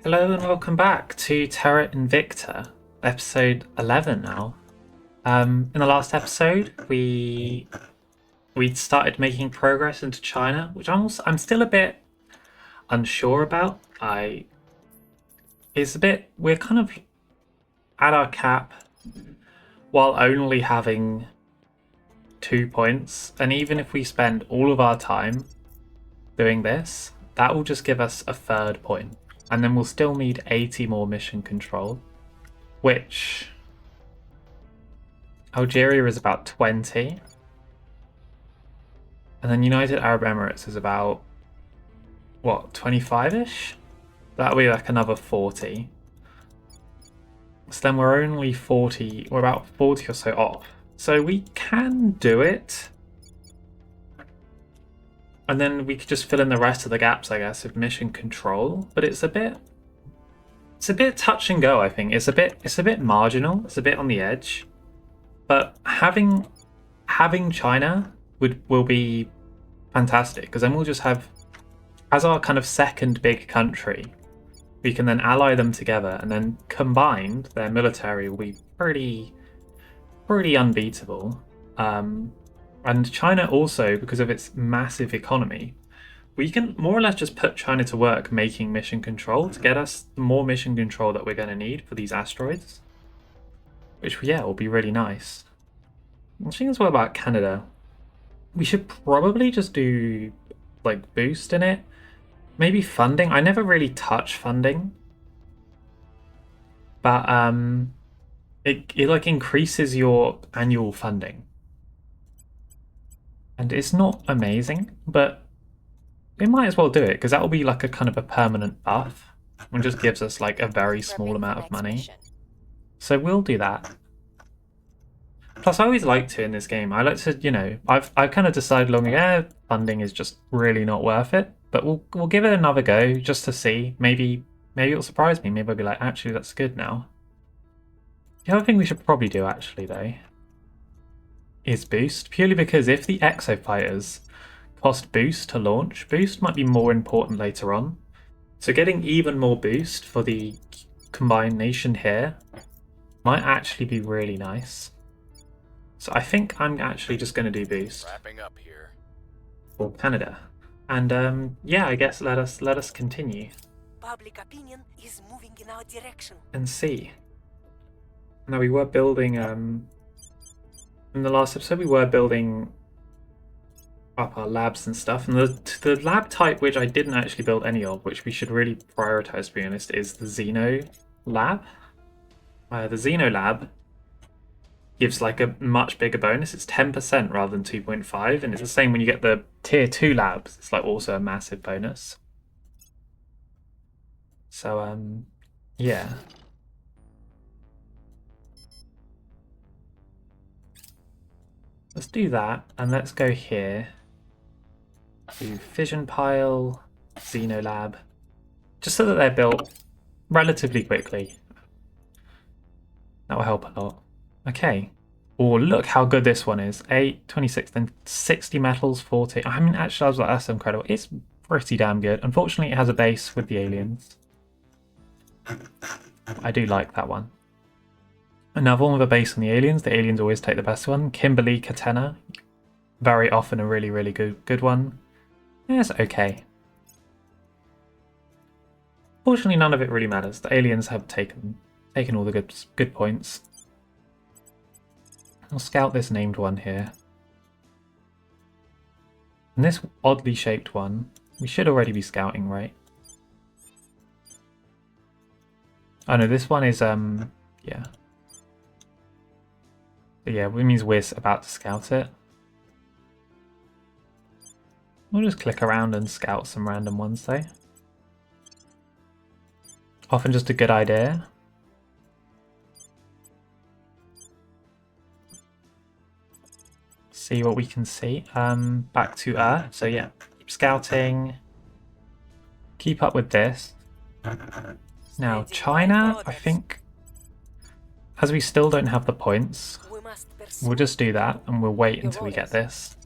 Hello and welcome back to Terra Invicta, episode 11 now. In the last episode, we started making progress into China, which I'm still a bit unsure about. We're kind of at our cap while only having 2 points, and even if we spend all of our time doing this, that will just give us a third point. And then we'll still need 80 more mission control, which Algeria is about 20. And then United Arab Emirates is about, what, 25-ish? That'll be like another 40. So then we're only 40, we're about 40 or so off. So we can do it. And then we could just fill in the rest of the gaps, I guess, with mission control. But it's a bit touch and go, I think. It's a bit marginal. It's a bit on the edge. But having China will be fantastic, because then we'll just have, as our kind of second big country, we can then ally them together, and then combined, their military will be pretty unbeatable. And China also, because of its massive economy, we can more or less just put China to work making mission control to get us the more mission control that we're going to need for these asteroids. Which, yeah, will be really nice. I think as well about Canada. We should probably just do, like, boost in it. Maybe funding. I never really touch funding. But it like increases your annual funding. And it's not amazing, but we might as well do it, because that will be like a kind of a permanent buff and just gives us like a very small amount of money. So we'll do that. Plus, I always like to in this game. I like to, you know, I've kind of decided long ago, funding is just really not worth it. But we'll give it another go just to see. Maybe it'll surprise me. Maybe I'll be like, actually, that's good now. The other thing we should probably do, actually, though, is boost, purely because if the exo fighters cost boost to launch, boost might be more important later on. So getting even more boost for the combined nation here might actually be really nice. So I think I'm actually just going to do boost. Wrapping up here. For Canada. And yeah, I guess let us continue. Public opinion is moving in our direction. And see. Now we were building in the last episode, we were building up our labs and stuff, and the lab type which I didn't actually build any of, which we should really prioritize, to be honest, is the Xeno lab. The Xeno lab gives like a much bigger bonus. It's 10% rather than 2.5, and it's the same when you get the tier 2 labs. It's like also a massive bonus. So yeah. Let's do that, and let's go here. Do fission pile, Xenolab, just so that they're built relatively quickly. That will help a lot. Okay. Oh, look how good this one is. 8, 26, then 60 metals, 40. I mean, actually, I was like, that's incredible. It's pretty damn good. Unfortunately, it has a base with the aliens. I do like that one. Another one with a base on the aliens always take the best one. Kimberly Katena, very often a really good one. Yeah, it's okay. Fortunately, none of it really matters. The aliens have taken all the good points. I'll scout this named one here. And this oddly shaped one, we should already be scouting, right? Oh no, this one is yeah. But yeah, it means we're about to scout it. We'll just click around and scout some random ones though. Often just a good idea. See what we can see. Back to Earth. So yeah, keep scouting. Keep up with this. Now China, I think, as we still don't have the points, we'll just do that and we'll wait until we get this.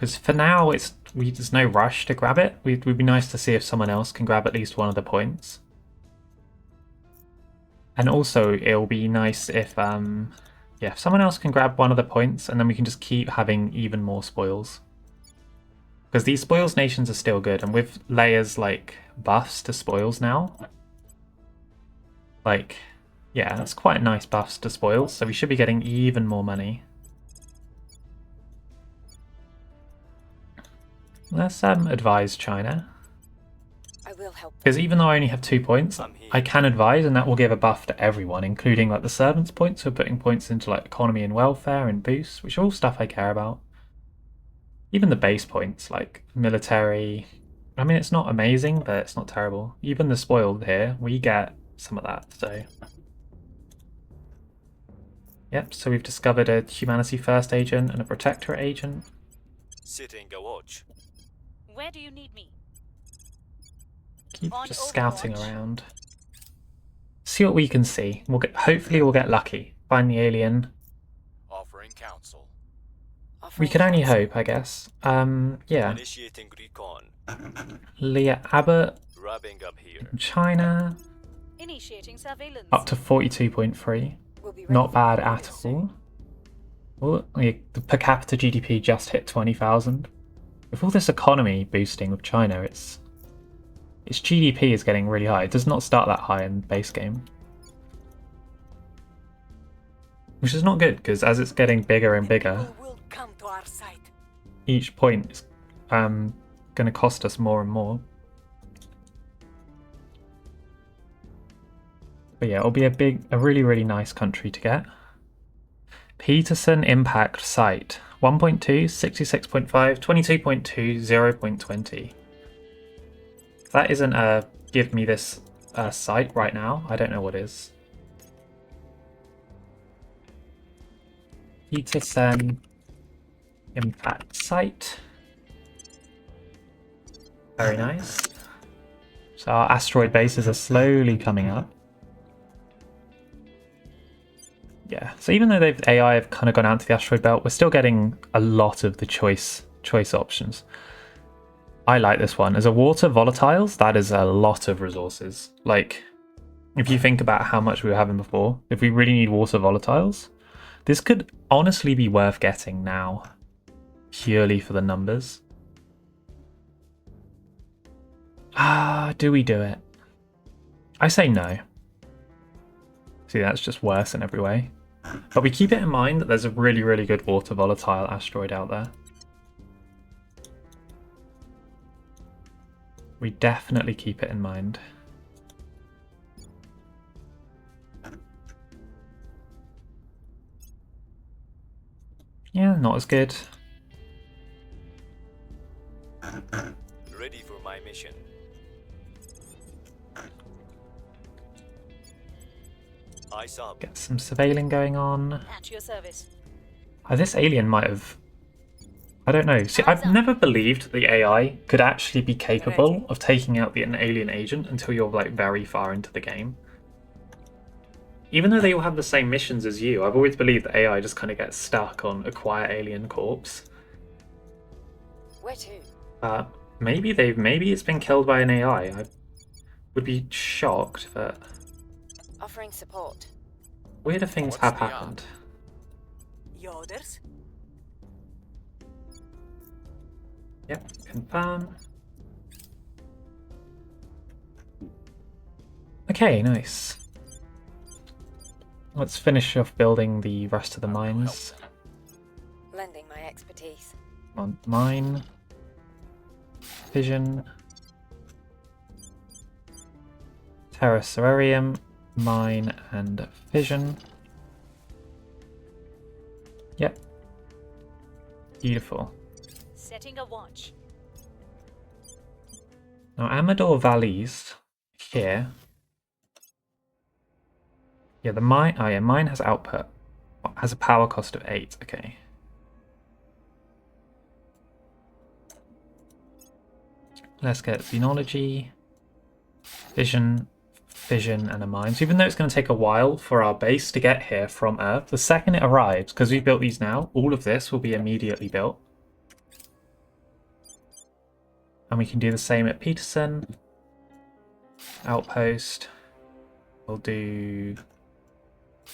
Because for now, there's no rush to grab it. Would be nice to see if someone else can grab at least one of the points. And also, it'll be nice if, if someone else can grab one of the points, and then we can just keep having even more spoils. Because these spoils nations are still good, and with layers like buffs to spoils now, like, yeah, that's quite nice buffs to spoils, so we should be getting even more money. Let's advise China. I will help. Because even though I only have 2 points, I can advise, and that will give a buff to everyone, including like the servants' points, so putting points into like economy and welfare and boosts, which are all stuff I care about. Even the base points, like military. I mean, it's not amazing, but it's not terrible. Even the spoiled here, we get some of that, so. Yep, so we've discovered a Humanity First agent and a Protectorate agent. Sitting a watch. Where do you need me? Keep On just scouting Overwatch. around. See what we can see. Hopefully we'll get lucky. Find the alien. Offering counsel. We can only hope, I guess. Yeah. Initiating recon. Leah Abbott, Wrapping up here. China, Initiating surveillance. up to 42.3. We'll be ready Not for bad deployment at soon. all. Well, the per capita GDP just hit 20,000. With all this economy boosting with China, its GDP is getting really high. It does not start that high in the base game. Which is not good, because as it's getting bigger and bigger, People will come to our side. each point is going to cost us more and more. But yeah, it'll be a really, really nice country to get. Peterson Impact Site. 1.2, 66.5, 22.2, 0.20. That isn't give me this site right now. I don't know what is. Peterson Impact Site. Very nice. So our asteroid bases are slowly coming up. Yeah, so even though AI have kind of gone out to the asteroid belt, we're still getting a lot of the choice options. I like this one. As a water volatiles, that is a lot of resources. Like, if you think about how much we were having before, if we really need water volatiles, this could honestly be worth getting now, purely for the numbers. Do we do it? I say no. See, that's just worse in every way. But we keep it in mind that there's a really, really good water volatile asteroid out there. We definitely keep it in mind. Yeah, not as good. Ready for my mission. Eyes up. Get some surveilling going on. At your service. This alien might have... I don't know. See, I've never believed the AI could actually be capable of taking out an alien agent until you're like very far into the game. Even though they all have the same missions as you, I've always believed that AI just kind of gets stuck on acquire alien corpse. Where to? Maybe it's been killed by an AI. I would be shocked, but Offering support. weirder things What's have the happened. Your orders? Yep, confirm. Okay, nice. Let's finish off building the rest of the mines. Lending my expertise. On mine. Fission. Terra Cerarium. Mine and fission. Yep. Beautiful. Setting a watch. Now Amador Valleys here. Yeah, the mine. Oh yeah, mine has output. Has a power cost of 8. Okay. Let's get xenology, fission, and a mine. So even though it's going to take a while for our base to get here from Earth, the second it arrives, because we've built these now, all of this will be immediately built. And we can do the same at Peterson. Outpost. We'll do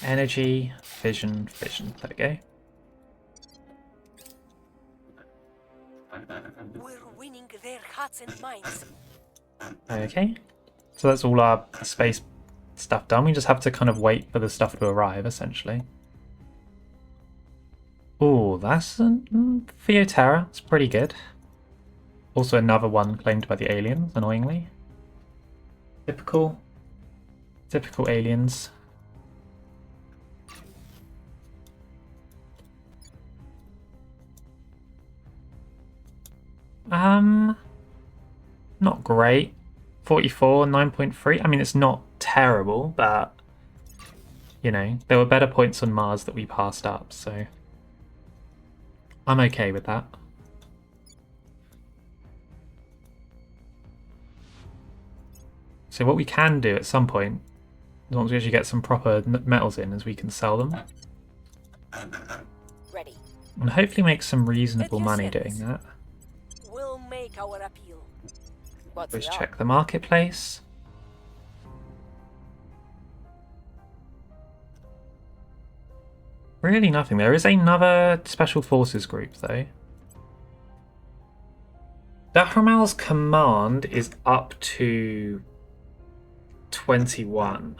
energy, fission, fission. There we go. We're winning their hearts and minds. Okay. So that's all our space stuff done. We just have to kind of wait for the stuff to arrive, essentially. Oh, that's Terra. It's pretty good. Also another one claimed by the aliens, annoyingly. Typical aliens. Not great. 44, 9.3. I mean, it's not terrible, but you know, there were better points on Mars that we passed up, so I'm okay with that. So what we can do at some point, as long as we actually get some proper metals in, is we can sell them. Ready. And hopefully make some reasonable At your money service. doing that. We'll make our appeal. What's Let's the check the marketplace. Really nothing. There is another Special Forces group, though. Dahramal's command is up to 21.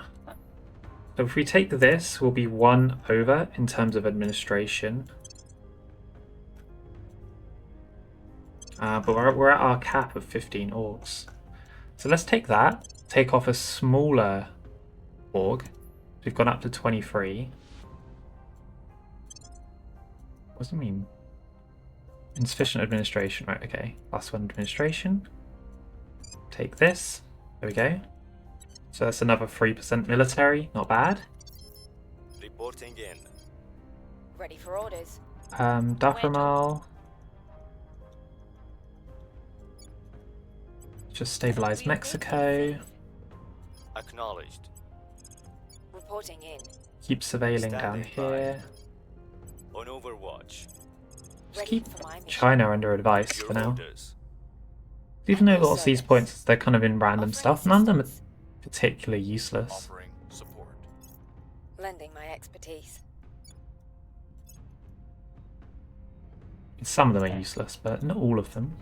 So if we take this, we'll be 1 over in terms of administration. But we're at our cap of 15 orgs. So let's take that, take off a smaller org. We've gone up to 23. What does it mean? Insufficient administration, right, okay. +1 administration. Take this, there we go. So that's another 3% military, not bad. Reporting in. Ready for orders. Dahramal. Just stabilize Mexico. Acknowledged. Reporting in. Keep surveilling down Standing by. here. On Overwatch. Just Ready keep for my mission. China under advice Your for now. orders. Even though lots of these points, they're kind of in random stuff. None of them are particularly useless. Offering support. Lending my expertise. Some of them are useless, but not all of them.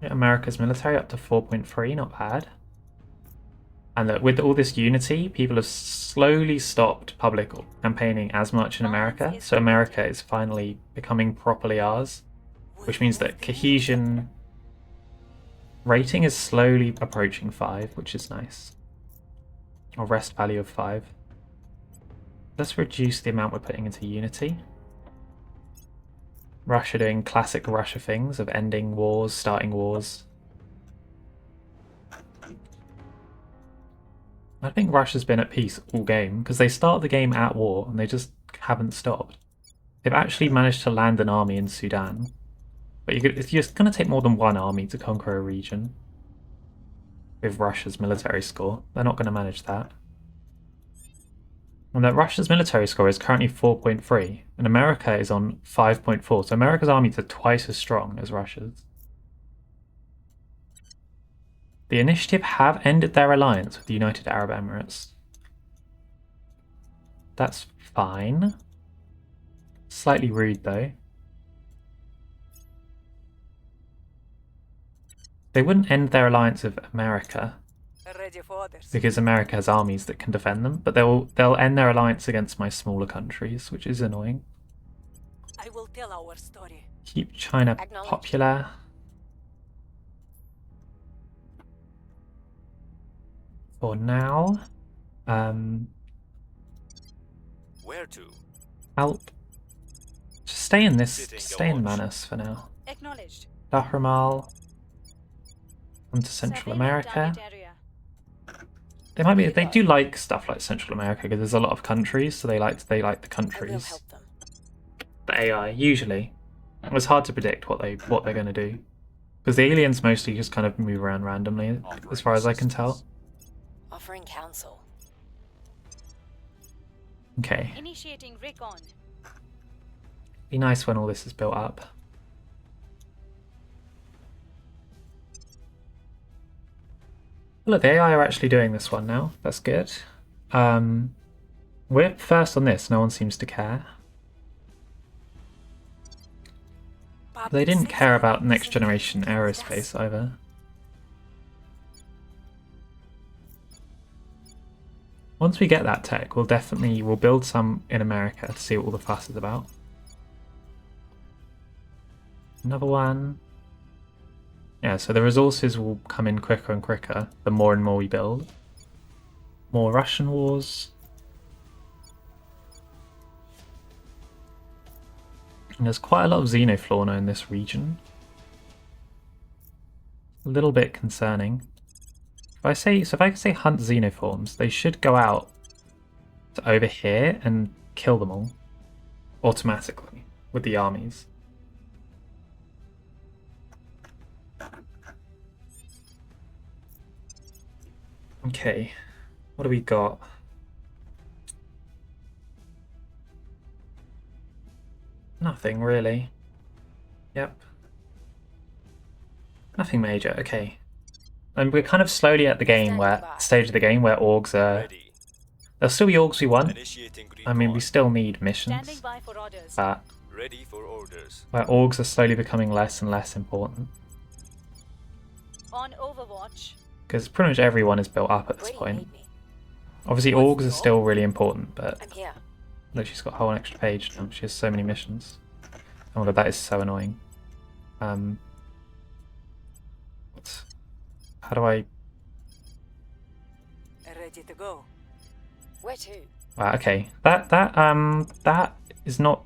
Yeah, America's military up to 4.3, not bad. And look, with all this unity, people have slowly stopped public campaigning as much in America. So America is finally becoming properly ours, which means that cohesion rating is slowly approaching 5, which is nice. Or rest value of 5. Let's reduce the amount we're putting into unity. Russia doing classic Russia things of ending wars, starting wars. I think Russia's been at peace all game, because they start the game at war and they just haven't stopped. They've actually managed to land an army in Sudan. But it's just going to take more than one army to conquer a region. With Russia's military score. They're not going to manage that. And that Russia's military score is currently 4.3, and America is on 5.4, so America's armies are twice as strong as Russia's. The Initiative have ended their alliance with the United Arab Emirates. That's fine. Slightly rude, though. They wouldn't end their alliance with America, Ready for orders. because America has armies that can defend them, but they'll end their alliance against my smaller countries, which is annoying. I will tell our story. Keep China Acknowledged. popular. For now. Where to? I'll just stay in this, Sitting stay in watch. Manus for now. Acknowledged. Dahramal. Onto Central Surveilling America. target area. They do like stuff like Central America because there's a lot of countries, so they like the I will countries. help them. The AI usually. It's hard to predict what they're going to do because the aliens mostly just kind of move around randomly, as far as I can tell. Offering counsel. Okay, Initiating recon. be nice when all this is built up. Look, the AI are actually doing this one now. That's good. We're first on this. No one seems to care. They didn't care about next generation aerospace either. Once we get that tech, we'll build some in America to see what all the fuss is about. Another one. Yeah, so the resources will come in quicker and quicker the more and more we build. More Russian wars. And there's quite a lot of xenofauna in this region. A little bit concerning. If I can say hunt xenoforms, they should go out to over here and kill them all automatically with the armies. Okay, what do we got? Nothing really. Yep. Nothing major, okay. And we're kind of slowly at the stage of the game where orgs are... Ready. There'll still be orgs we want. Initiating I mean, we recon. still need Standing missions. by for orders. But Ready for orders. where orgs are slowly becoming less and less important. On Overwatch. Because pretty much everyone is built up at this Where do you point. need me? Obviously, orgs are still really important, but I'm here. look, she's got a whole extra page now. She has so many missions. Oh my god, that is so annoying. How do I... Ready to go. Where to? Wow, okay. That is not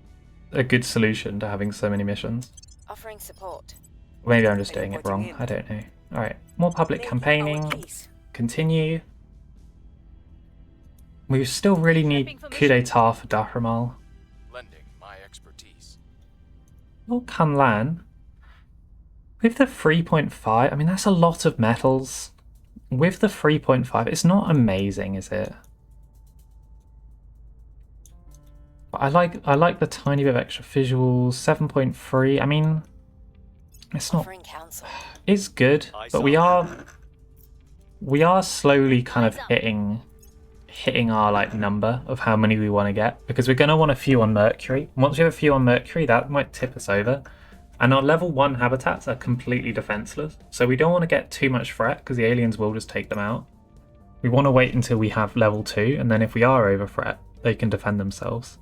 a good solution to having so many missions. Offering support. Maybe I'm just doing it wrong. I don't know. Alright, more public Making campaigning. our case. Continue. We still really need coup d'etat for Dahramal. Lending my expertise. Or Kanlan. With the 3.5, I mean that's a lot of metals. With the 3.5, it's not amazing, is it? But I like the tiny bit of extra visuals. 7.3. I mean, it's not. Offering counsel. It's good, but we are slowly kind of hitting our like number of how many we want to get, because we're going to want a few on Mercury. Once we have a few on Mercury, that might tip us over. And our level 1 habitats are completely defenseless, so we don't want to get too much threat because the aliens will just take them out. We want to wait until we have level 2, and then if we are over threat, they can defend themselves.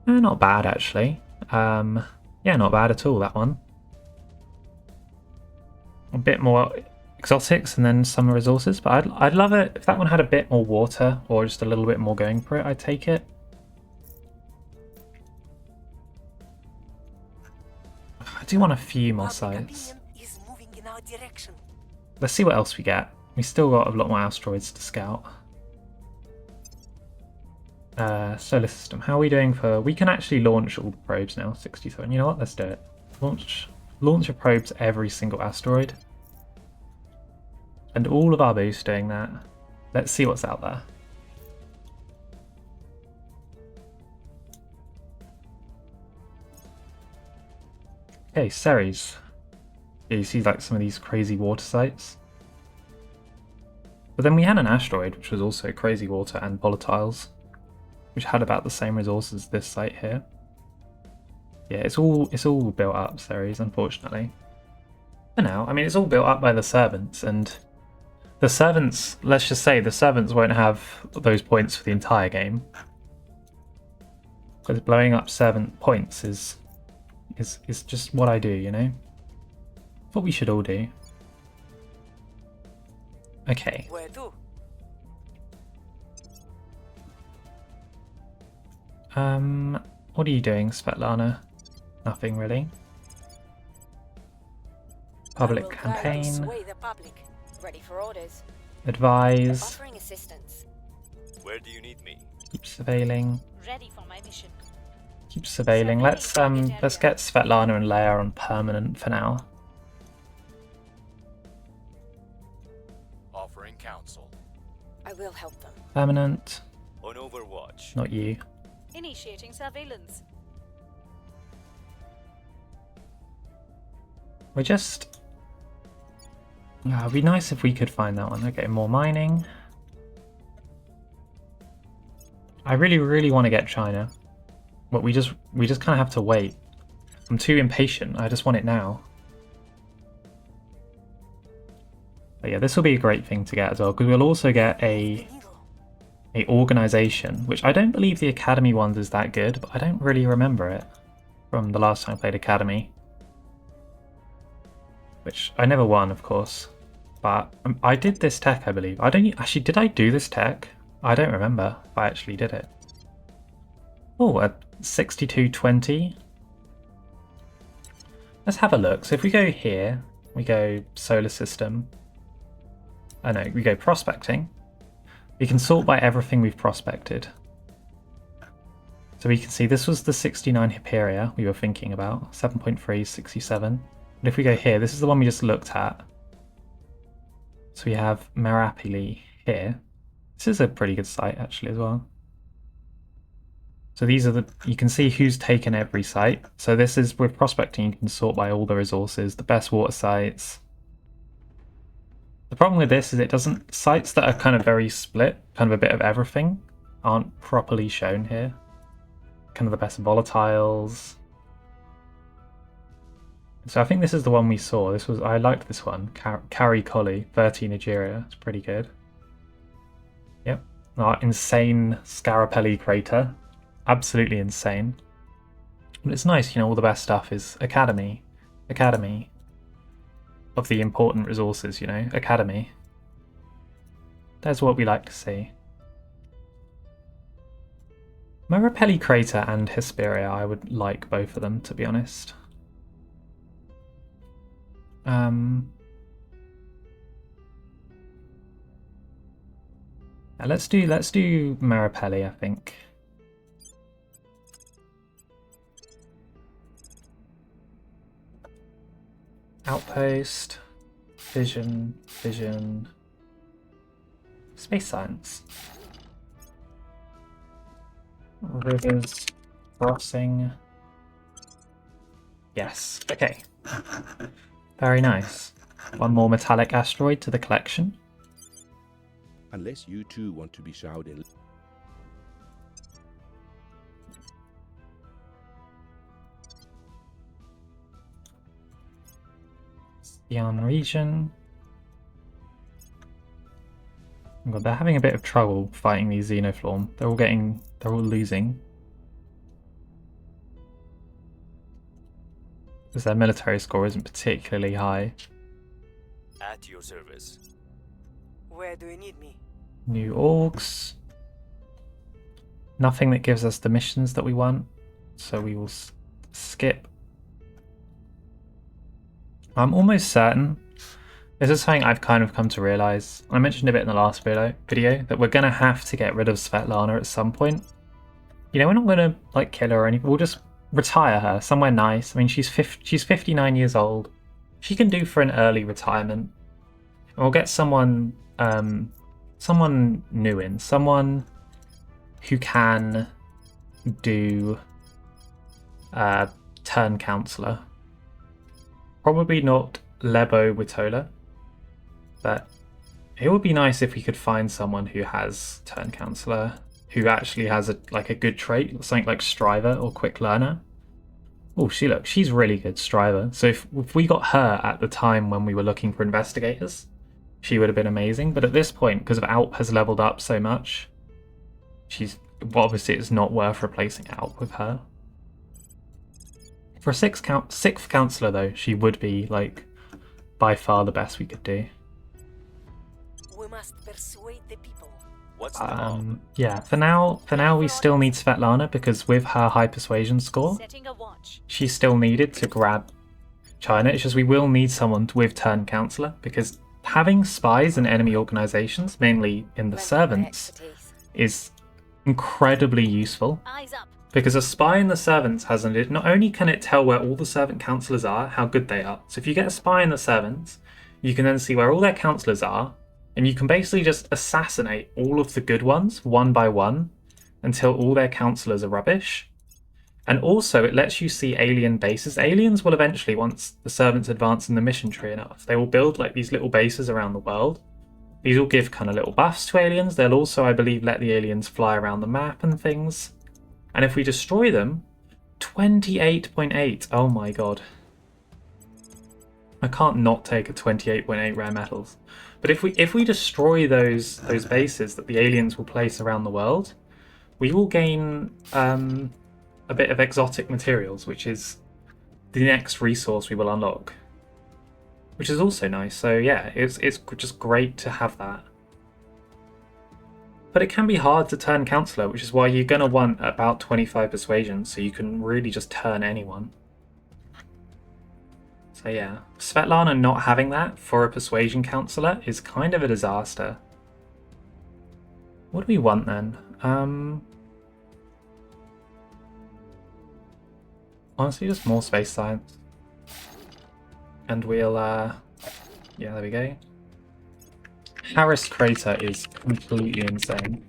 Not bad actually. Yeah, not bad at all, that one. A bit more exotics and then some resources, but I'd love it if that one had a bit more water or just a little bit more going for it. I'd take it. I do want a few more sites. Is moving in our direction. Let's see what else we get. We still got a lot more asteroids to scout. Solar system. How are we doing for... We can actually launch all the probes now. 67. You know what? Let's do it. Launch your probes every single asteroid. And all of our boosts doing that. Let's see what's out there. Okay, Ceres. Yeah, you see like some of these crazy water sites. But then we had an asteroid which was also crazy water and volatiles, which had about the same resources as this site here. Yeah, it's all built up, Ceres, unfortunately. For now, I mean, it's all built up by the servants, and the servants, let's just say, the servants won't have those points for the entire game. Because blowing up servant points is just what I do, you know? What we should all do. Okay. Where to? What are you doing, Svetlana? Nothing really. Public I will try to campaign. sway the public. Ready for orders. Advise. Offering assistance. Where do you need me? Keep surveilling. Ready for my mission. Keep surveilling. Let's get Svetlana and Leia on permanent for now. Offering counsel. I will help them. Permanent. On Overwatch. Not you. Initiating surveillance. It'd be nice if we could find that one. Okay, more mining. I really want to get China, but we just kind of have to wait. I'm too impatient. I just want it now. But yeah, this will be a great thing to get as well, because we'll also get a organization, which I don't believe the Academy ones is that good, but I don't really remember it from the last time I played Academy. Which I never won, of course. But I did this tech, I believe. Actually, did I do this tech? I don't remember if I actually did it. Oh, a 6220. Let's have a look. So if we go here, we go solar system. Oh no, we go prospecting. We can sort by everything we've prospected. So we can see this was the 69 Hyperia we were thinking about. 7.3, 67. But if we go here, this is the one we just looked at. So we have Marapili here. This is a pretty good site actually as well. So these are you can see who's taken every site. So this is, with prospecting, you can sort by all the resources, the best water sites. The problem with this is it doesn't, sites that are kind of very split, kind of a bit of everything, aren't properly shown here. Kind of the best volatiles. So I think this is the one we saw. I liked this one. Kari Koli, 13 Nigeria. It's pretty good. Yep. Our insane Scarapelli crater. Absolutely insane. But it's nice, all the best stuff is Academy. Academy. Of the important resources, Academy. That's what we like to see. Marapelli crater and Hesperia, I would like both of them, to be honest. Let's do Marapelli, I think. Outpost, vision, space science, rivers, crossing. Yes, okay. Very nice. One more metallic asteroid to the collection. Unless you too want to be showered in. Xi'an region. Oh God, they're having a bit of trouble fighting these Xenoflorm. They're all losing. Because their military score isn't particularly high. At your service. Where do you need me? New orgs. Nothing that gives us the missions that we want, so we will skip. I'm almost certain, this is something I've kind of come to realise, I mentioned a bit in the last video that we're going to have to get rid of Svetlana at some point. We're not going to kill her or anything, we'll just retire her somewhere nice. I mean, she's 59 years old. She can do for an early retirement. And we'll get someone new in, someone who can do turn Councilor. Probably not Lebo Witola, but it would be nice if we could find someone who has turn Councilor, who actually has a good trait, something like Striver or Quick Learner. Oh, she's really good, Striver. So if we got her at the time when we were looking for investigators, she would have been amazing. But at this point, because of Alp has leveled up so much, obviously it's not worth replacing Alp with her. For a sixth Councilor though, she would be by far the best we could do. We must persuade the people. What's the call? Yeah, for now we still need Svetlana, because with her high persuasion score, Setting a watch. she's still needed to grab China. It's just we will need someone with turn Councilor, because having spies in enemy organizations, mainly in the servants, is incredibly useful. Eyes up. Because a spy in the servants not only can it tell where all the servant councillors are, how good they are. So if you get a spy in the servants, you can then see where all their councillors are, and you can basically just assassinate all of the good ones one by one until all their councillors are rubbish. And also, it lets you see alien bases. Aliens will eventually, once the servants advance in the mission tree enough, they will build like these little bases around the world. These will give kind of little buffs to aliens. They'll also, I believe, let the aliens fly around the map and things. And if we destroy them, 28.8. Oh my god. I can't not take a 28.8 rare metals. But if we destroy those bases that the aliens will place around the world, we will gain a bit of exotic materials, which is the next resource we will unlock, which is also nice. So yeah, it's just great to have that. But it can be hard to turn Councilor, which is why you're going to want about 25 persuasion, so you can really just turn anyone. So yeah, Svetlana not having that for a persuasion Councilor is kind of a disaster. What do we want then? Honestly, just more space science. And we'll, yeah, there we go. Harris Crater is completely insane.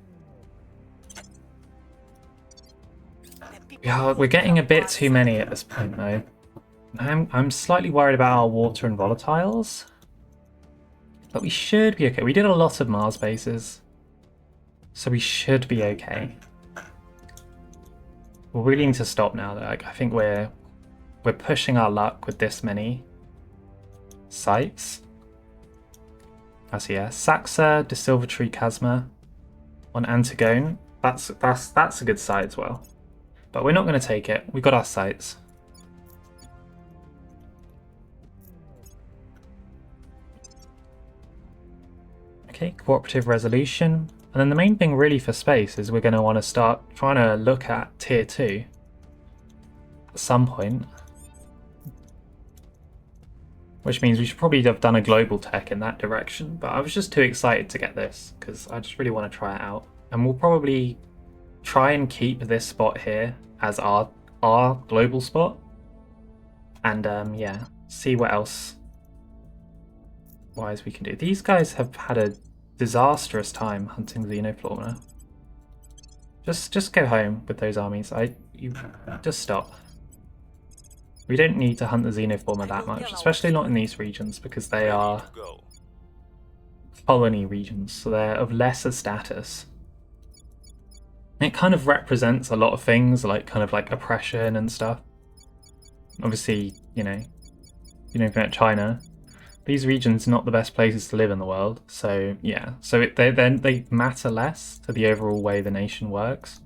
Yeah, we're getting a bit too many at this point, though. I'm slightly worried about our water and volatiles. But we should be okay. We did a lot of Mars bases. So we should be okay. We're really need to stop now, though. Like, I think we're pushing our luck with this many sites. As yeah, Saxa, De Silvertree Chasma on Antigone. That's a good site as well. But we're not going to take it. We got our sites. Okay, cooperative resolution. And then the main thing really for space is we're going to want to start trying to look at tier 2 at some point. Which means we should probably have done a global tech in that direction. But I was just too excited to get this because I just really want to try it out. And we'll probably try and keep this spot here as our global spot. And yeah, see what else wise we can do. These guys have had a disastrous time hunting xenofauna. Just go home with those armies. You just stop. We don't need to hunt the xenofauna that much, especially not in these regions because they are colony regions, so they're of lesser status. It kind of represents a lot of things, like kind of like oppression and stuff. Obviously, you know about China. These regions are not the best places to live in the world, so yeah. So they matter less to the overall way the nation works.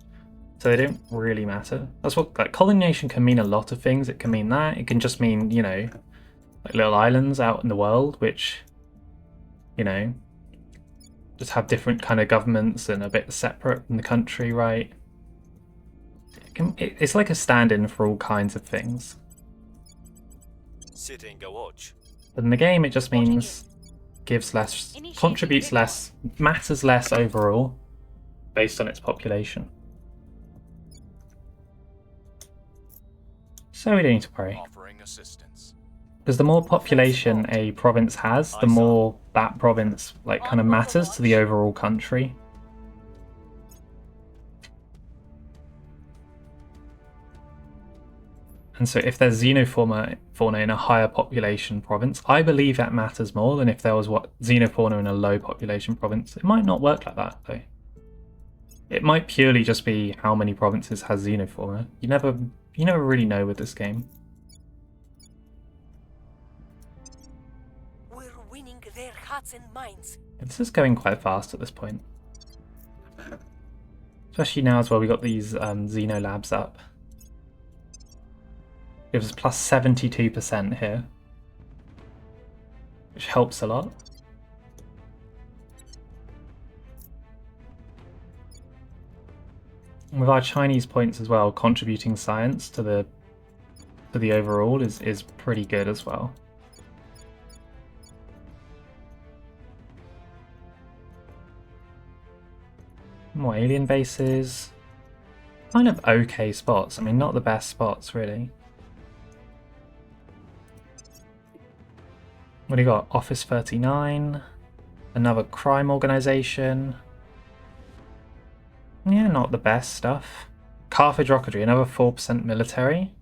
So they don't really matter. That's what, like, colonization can mean a lot of things. It can mean that. It can just mean, you know, like little islands out in the world, which, you know, just have different kind of governments and a bit separate from the country, right? It's like a stand-in for all kinds of things. Sitting a watch. But in the game, it just means gives less, contributes less, matters less overall, based on its population. So we don't need to worry. Offering assistance. Because the more population a province has, the more that province like kind of matters to the overall country. And so if there's xenofauna in a higher population province, I believe that matters more than if there was xenofauna in a low population province. It might not work like that though. It might purely just be how many provinces has xenofauna. You never really know with this game. We're winning their hearts and minds. This is going quite fast at this point. Especially now as well, we got these Xeno labs up. Gives us plus 72% here, which helps a lot. And with our Chinese points as well, contributing science to the overall is pretty good as well. More alien bases. Kind of okay spots. I mean, not the best spots really. What do you got? Office 39. Another crime organization. Yeah, not the best stuff. Carthage rocketry, another 4% military.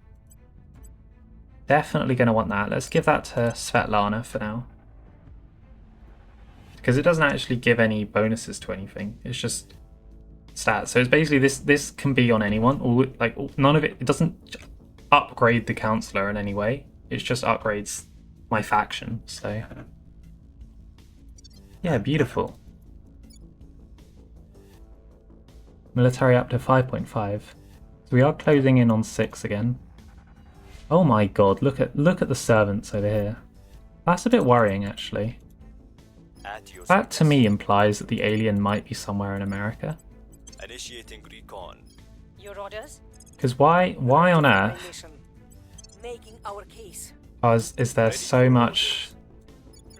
Definitely going to want that. Let's give that to Svetlana for now. Because it doesn't actually give any bonuses to anything. It's just stats. So it's basically this can be on anyone. None of it doesn't upgrade the Councilor in any way. It just upgrades my faction. So yeah, beautiful. Military up to 5.5. So we are closing in on 6 again. Oh my god, look at the servants over here. That's a bit worrying actually. That to me implies that the alien might be somewhere in America. Initiating recon. Your orders? Because why on earth Mission. Making our case. is there so much...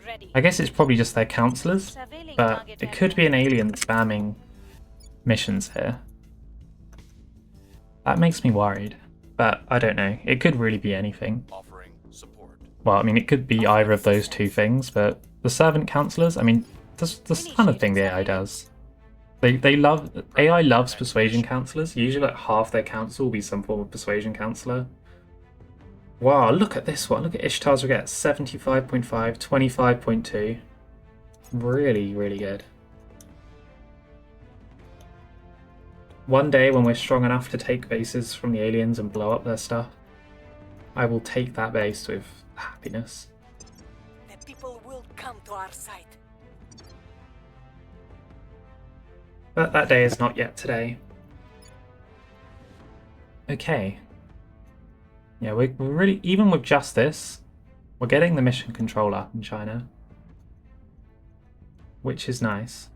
Ready. I guess it's probably just their councillors, Surveilling but target it could be area. an alien spamming missions here. That makes me worried, but I don't know. It could really be anything. Offering support. Well, I mean, it could be either of those two things, but the servant councillors, I mean, that's the kind of thing the AI does. AI loves persuasion councillors. Usually like half their council will be some form of persuasion councillor. Wow, look at this one. Look at Ishtar's Regret, 75.5, 25.2. Really, really good. One day when we're strong enough to take bases from the aliens and blow up their stuff, I will take that base with happiness. The people will come to our side. But that day is not yet today. Okay. Yeah, we're really, even with just this, we're getting the mission control up in China. Which is nice.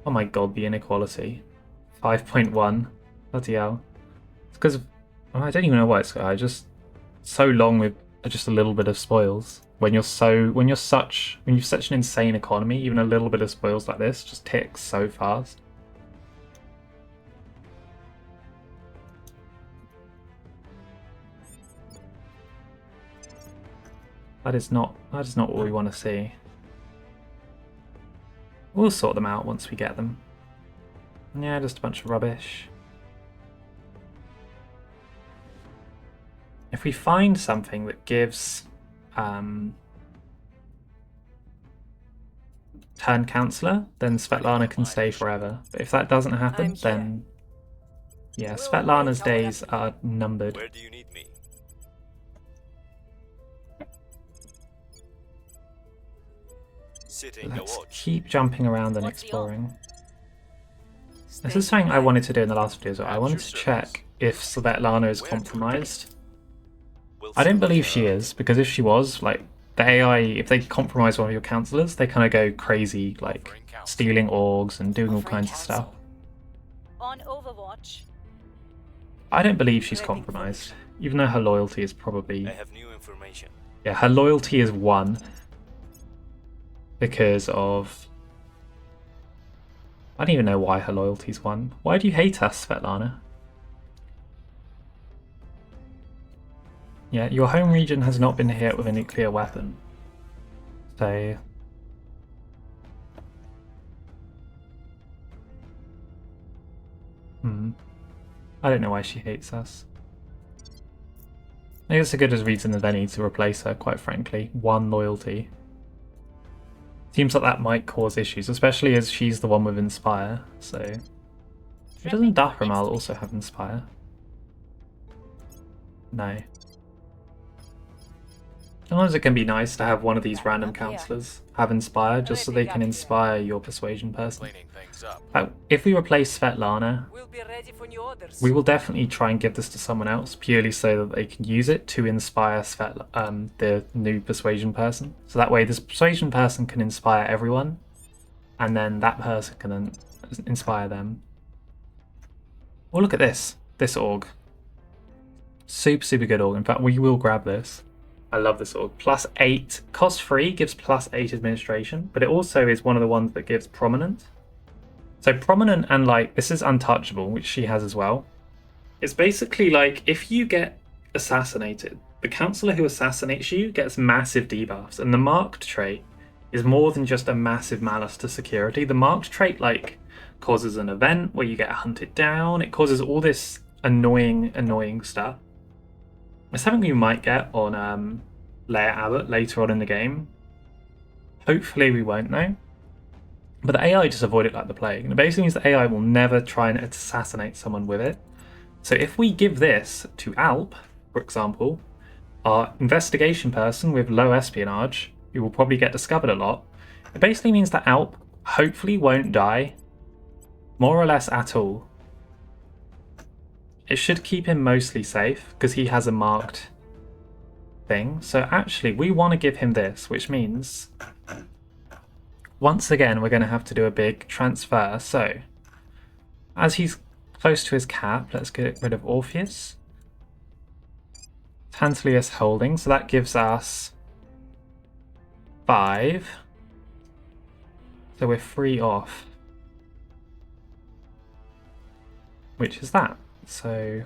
Oh my god, the inequality. 5.1. Bloody hell. It's because of... I don't even know why it's... I just... So long with just a little bit of spoils. When you've such an insane economy, even a little bit of spoils like this just ticks so fast. That is not what we want to see. We'll sort them out once we get them. Yeah, just a bunch of rubbish. If we find something that gives turn Councillor, then Svetlana can stay forever. But if that doesn't happen, then yeah, Svetlana's days are numbered. Where do you need me? Sitting the Let's watch. keep jumping around and What's the exploring. This is something I wanted to do in the last video as well. I wanted to check if Svetlana is compromised. I don't believe she is, because if she was, like, the AI, if they compromise one of your councillors, they kind of go crazy, like, stealing orgs and doing all kinds of stuff. On Overwatch. I don't believe she's compromised, even though her loyalty is probably... I have new information. Yeah, her loyalty is 1. Because of... I don't even know why her loyalty's 1. Why do you hate us, Svetlana? Yeah, your home region has not been hit with a nuclear weapon. So... I don't know why she hates us. I think it's a good as reason as any to replace her, quite frankly. 1 loyalty. Seems like that might cause issues, especially as she's the one with Inspire, so... Who doesn't Dahramal also have Inspire? No. Sometimes it can be nice to have one of these random councillors have Inspire, just so they can inspire your persuasion person. Cleaning things up. If we replace Svetlana, We'll be ready for new orders. we will definitely try and give this to someone else, purely so that they can use it to inspire the new persuasion person. So that way this persuasion person can inspire everyone, and then that person can then inspire them. Oh, look at this. This org. Super, super good org. In fact, we will grab this. I love this org. +8. Cost free gives +8 administration, but it also is one of the ones that gives prominent. So prominent and like, this is untouchable, which she has as well. It's basically like, if you get assassinated, the councillor who assassinates you gets massive debuffs, and the marked trait is more than just a massive malice to security. The marked trait like causes an event where you get hunted down. It causes all this annoying stuff. It's something you might get on Leia Abbott later on in the game. Hopefully we won't though. But the AI just avoid it like the plague. And it basically means the AI will never try and assassinate someone with it. So if we give this to Alp, for example, our investigation person with low espionage, who will probably get discovered a lot, it basically means that Alp hopefully won't die, more or less at all. It should keep him mostly safe, because he has a marked thing. So actually, we want to give him this, which means, once again, we're going to have to do a big transfer. So, as he's close to his cap, let's get rid of Orpheus. Tantalus holding, so that gives us 5. So we're 3 off. Which is that. So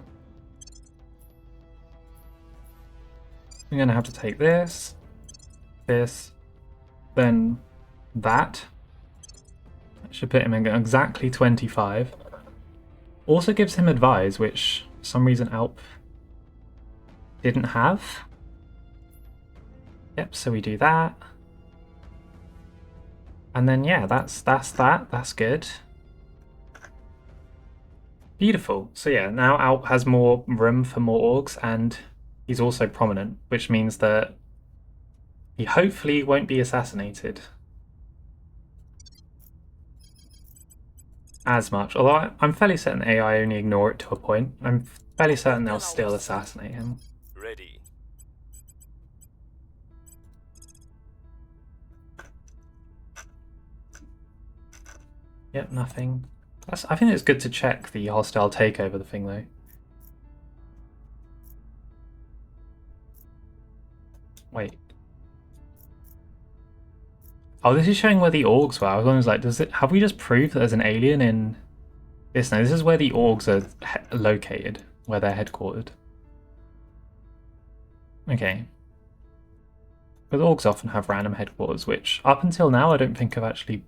I'm going to have to take this, then that. That should put him in exactly 25. Also gives him advise, which for some reason Alp didn't have. Yep, so we do that. And then yeah, that's that. That's good. Beautiful. So yeah, now Alp has more room for more orgs, and he's also prominent, which means that he hopefully won't be assassinated as much. Although I'm fairly certain AI only ignore it to a point. I'm fairly certain they'll still assassinate him. Ready. Yep, nothing. I think it's good to check the hostile takeover thing though. Wait. Oh, this is showing where the orgs were. I was like, have we just proved that there's an alien in this? No, this is where the orgs are located, where they're headquartered. Okay. But orgs often have random headquarters, which up until now I don't think have actually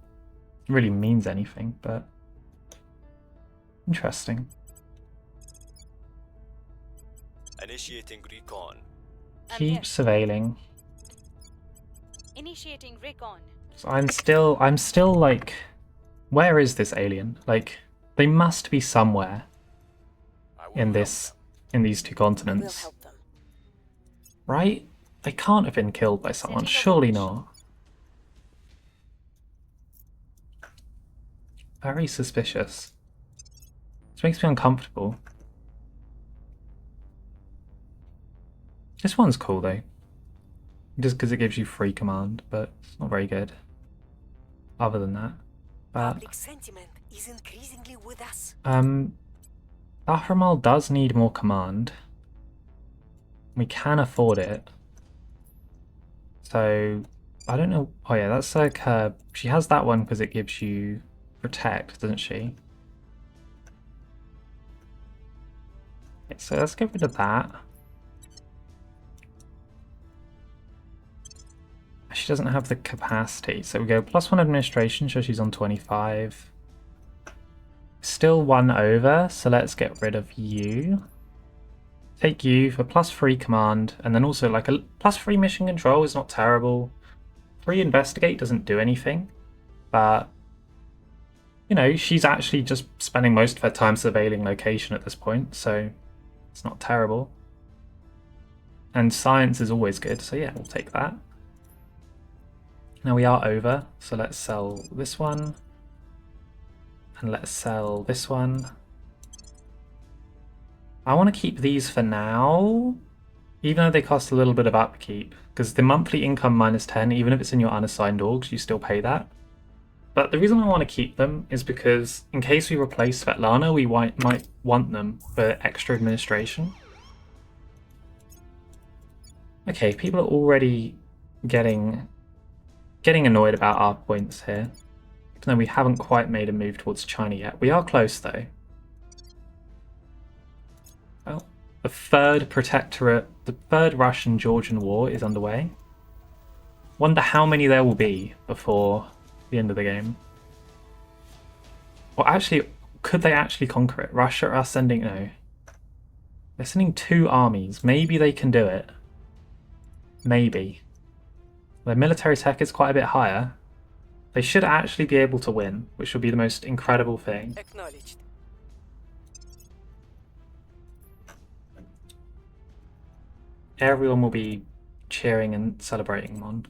really means anything, but interesting. Initiating recon. Keep surveilling. Initiating recon. So I'm still like, where is this alien? Like, they must be somewhere I will in help these two I will continents, help them. right? They can't have been killed by someone, Setting a surely watch. not. Very suspicious. This makes me uncomfortable. This one's cool though. Just because it gives you free command, but it's not very good. Other than that. But Public sentiment is increasingly with us. Ahramal does need more command. We can afford it. So I don't know. Oh yeah, that's like her. She has that one because it gives you protect, doesn't she? Okay, so let's get rid of that. She doesn't have the capacity, so we go +1 administration, so she's on 25. Still 1 over, so let's get rid of you. Take you for +3 command, and then also like a +3 mission control is not terrible. 3 investigate doesn't do anything, but you know, she's actually just spending most of her time surveilling location at this point, so it's not terrible. And science is always good, so yeah, we'll take that. Now we are over, so let's sell this one. And let's sell this one. I want to keep these for now, even though they cost a little bit of upkeep, because the monthly income -10, even if it's in your unassigned orgs, you still pay that. But the reason I want to keep them is because in case we replace Svetlana, we might want them for extra administration. Okay, people are already getting annoyed about our points here, even though we haven't quite made a move towards China yet. We are close though. Well, the third protectorate, the third Russian-Georgian war is underway. Wonder how many there will be before the end of the game. Or actually, could they actually conquer it? Russia are sending... No. They're sending 2 armies. Maybe they can do it. Maybe. Their military tech is quite a bit higher. They should actually be able to win, which would be the most incredible thing. Acknowledged. Everyone will be cheering and celebrating Mon.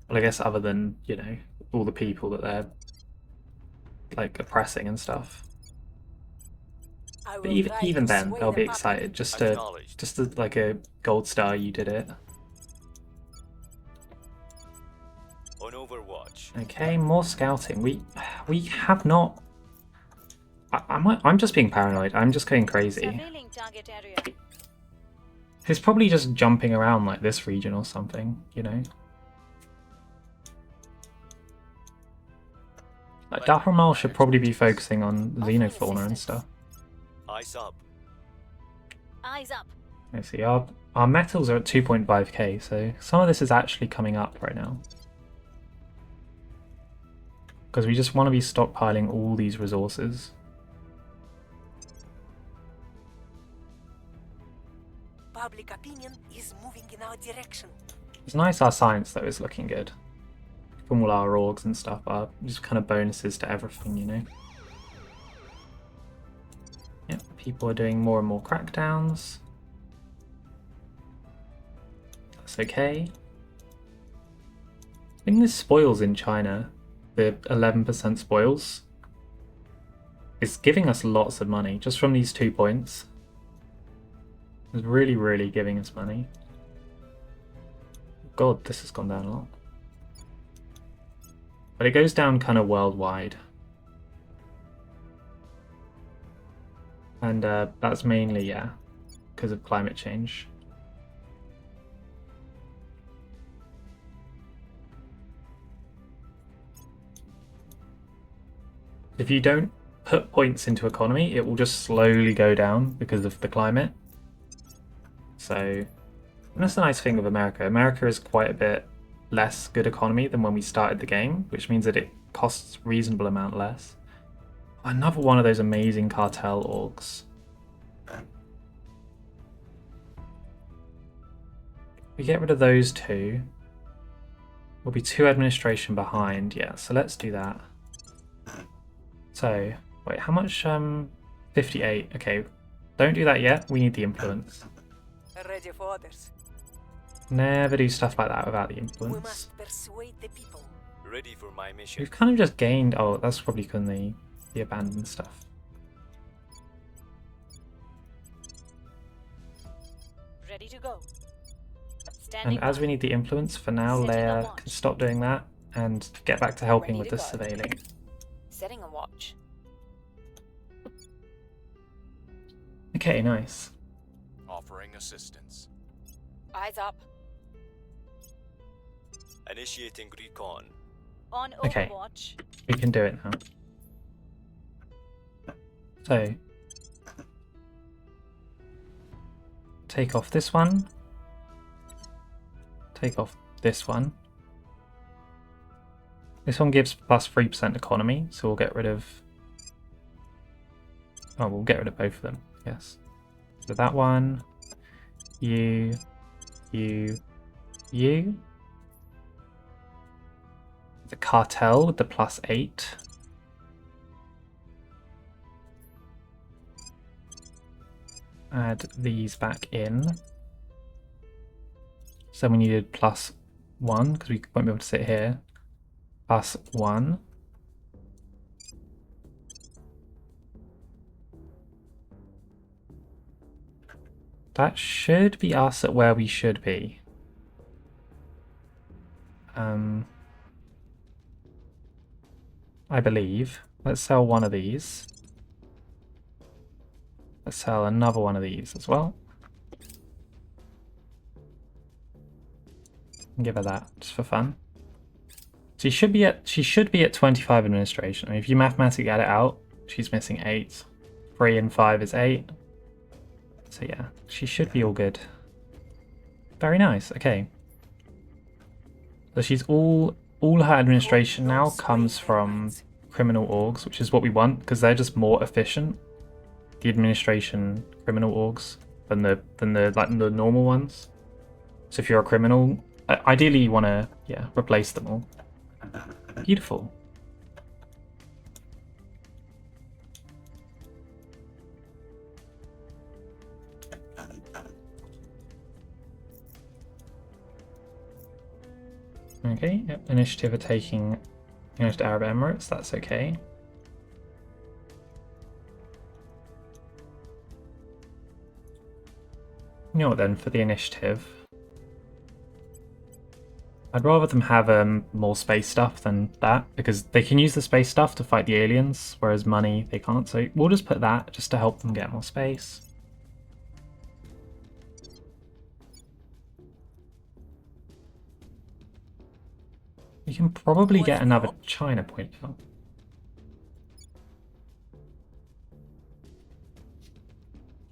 Well, I guess other than, you know, all the people that they're, like, oppressing and stuff. I But will even try even to then, sway they'll the be public. excited. Just Acknowledged. like a gold star, you did it. On Overwatch. Okay, more scouting. We have not. I'm just being paranoid. I'm just going crazy. Surveilling target area. It's probably just jumping around like this region or something, you know. Like Dahramal should probably be focusing on xenofauna and stuff. Eyes up. Eyes up. I see our metals are at 2.5k, so some of this is actually coming up right now. Because we just want to be stockpiling all these resources. Public opinion is moving in our direction. It's nice our science though is looking good. From all our orgs and stuff are just kind of bonuses to everything, you know. Yep, people are doing more and more crackdowns. That's okay. I think this spoils in China, the 11% spoils, is giving us lots of money just from these 2 points. It's really, really giving us money. God, this has gone down a lot. But it goes down kind of worldwide. And that's mainly, yeah, because of climate change. If you don't put points into economy, it will just slowly go down because of the climate. So, and that's the nice thing with America. America is quite a bit less good economy than when we started the game, which means that it costs a reasonable amount less. Another one of those amazing cartel orgs. We get rid of those 2. We'll be 2 administration behind, yeah, so let's do that. So, wait, how much? 58, okay. Don't do that yet, we need the influence. Ready for orders. Never do stuff like that without the We influence. must persuade the people. Ready for my mission. We've kind of just gained... Oh, that's probably because the abandoned stuff. Ready to go. Standing And as by. we need the influence, for now, Setting a Leia watch. can stop doing that and get back to helping Ready with to the go. surveilling. Setting a watch. Okay, nice. Offering assistance. Eyes up. Initiating recon. On Okay. Overwatch. We can do it now. So, take off this one. Take off this one. This one gives plus 3% economy, so we'll get rid of... Oh, we'll get rid of both of them, yes. So that one, you. The cartel with the plus 8. Add these back in. So we needed plus 1 because we won't be able to sit here. Plus 1. That should be us at where we should be. I believe. Let's sell one of these. Let's sell another one of these as well. And give her that just for fun. So she should be at 25 administration. I mean, if you mathematically add it out, she's missing 8. 3 and 5 is 8. So yeah, she should be all good. Very nice. Okay. So she's all her administration now comes from criminal orgs, which is what we want because they're just more efficient. The administration criminal orgs than the normal ones. So if you're a criminal, ideally you want to replace them all. Beautiful. Okay, yep. Initiative are taking United Arab Emirates, that's okay. You know what then, for the initiative, I'd rather them have more space stuff than that, because they can use the space stuff to fight the aliens, whereas money they can't, so we'll just put that just to help them get more space. You can probably get another China point out.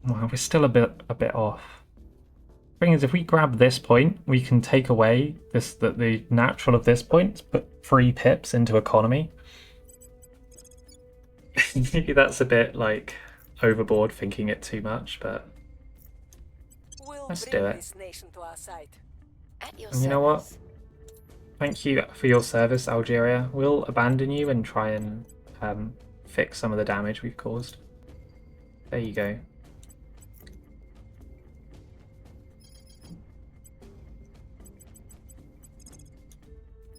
Wow, we're still a bit off. Thing is, if we grab this point, we can take away the natural of this point, put 3 pips into economy. Maybe that's a bit like overboard, thinking it too much, but let's do it. This nation to our side. At your And you know what? service. Thank you for your service, Algeria. We'll abandon you and try and fix some of the damage we've caused. There you go.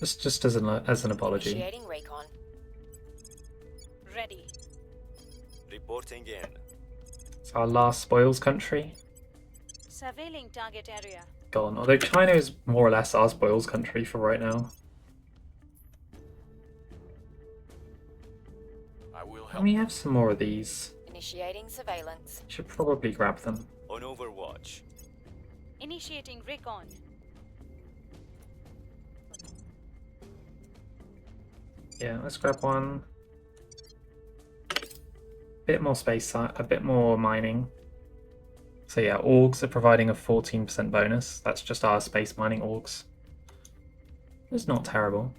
Just as an apology. Initiating recon. Ready. Reporting in. It's our last spoils country. Surveilling target area. Gone. Although China is more or less our spoils country for right now. I will And help. we have some more of these. Initiating surveillance. Should probably grab them. On Overwatch. Initiating recon. Yeah, let's grab one. Bit more space, a bit more mining. So yeah, orgs are providing a 14% bonus. That's just our space mining orgs. It's not terrible.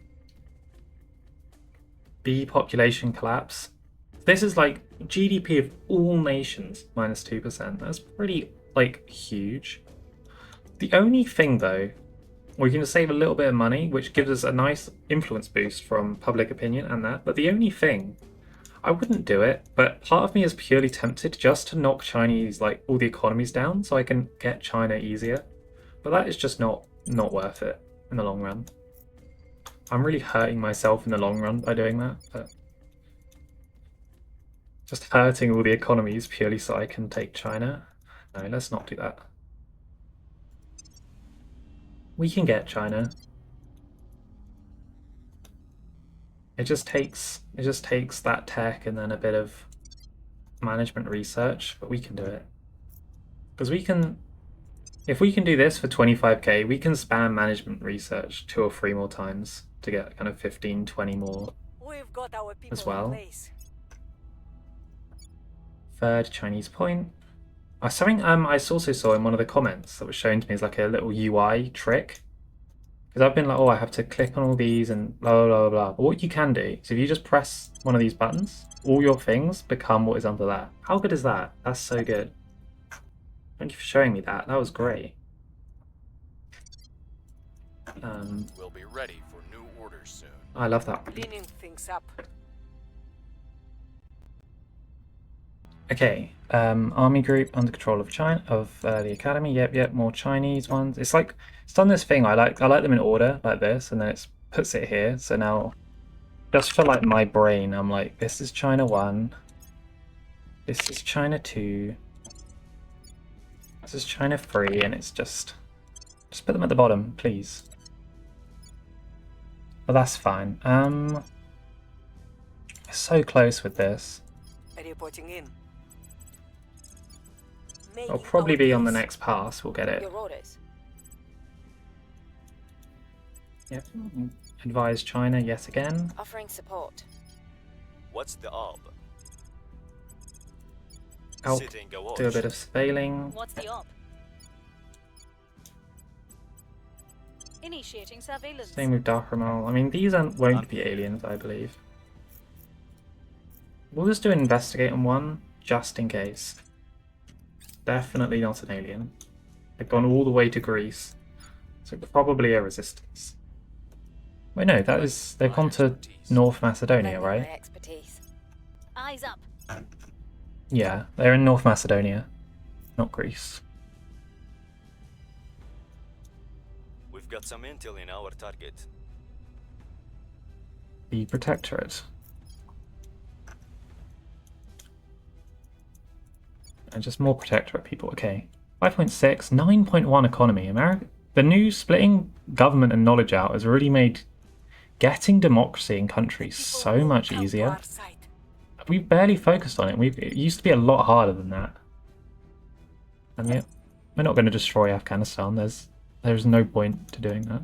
B population collapse. This is like GDP of all nations minus 2%. That's pretty like huge. The only thing though, we can save a little bit of money, which gives us a nice influence boost from public opinion and that. But the only thing, I wouldn't do it, but part of me is purely tempted just to knock Chinese, like all the economies down so I can get China easier. But that is just not worth it in the long run. I'm really hurting myself in the long run by doing that, but just hurting all the economies purely so I can take China. No, let's not do that. We can get China. It just takes that tech and then a bit of management research, but we can do it. Because we can, if we can do this for 25k, we can spam management research 2 or 3 more times to get kind of 15, 20 more. We've got our people As well. in place. Third Chinese point. Something I also saw in one of the comments that was shown to me as like a little UI trick. Because I've been like, oh, I have to click on all these and blah, blah, blah, blah. But what you can do is if you just press one of these buttons, all your things become what is under that. How good is that? That's so good. Thank you for showing me that. That was great. We'll be ready for new orders soon. I love that. Cleaning things up. Okay, army group under control of China the academy. Yep, more Chinese ones. It's like it's done this thing. I like them in order like this, and then it puts it here. So now, just for like my brain, I'm like, this is China 1, this is China 2, this is China 3, and it's just put them at the bottom, please. But that's fine. We're so close with this. Reporting in. It'll Making probably our be on the deals. next pass. We'll get it. Your orders. Yep. Advise China yet again. Offering support. What's the up? I'll Sitting a watch. do a bit of surveilling. What's the op? Initiating surveillance. Same with Darkramel. I mean, these won't be aliens, I believe. We'll just do an investigate on one, just in case. Definitely not an alien. They've gone all the way to Greece, so probably a resistance. Wait, no, that is they've gone to North Macedonia, Lending my right? expertise. Eyes up. Yeah, they're in North Macedonia, not Greece. We've got some intel in our target. The Protectorate. And just more Protectorate people, okay. 5.6, 9.1 economy. America, the new splitting government and knowledge out has really made getting democracy in countries so much easier. We barely focused on it. It used to be a lot harder than that. And yet, we're not going to destroy Afghanistan. There's no point to doing that.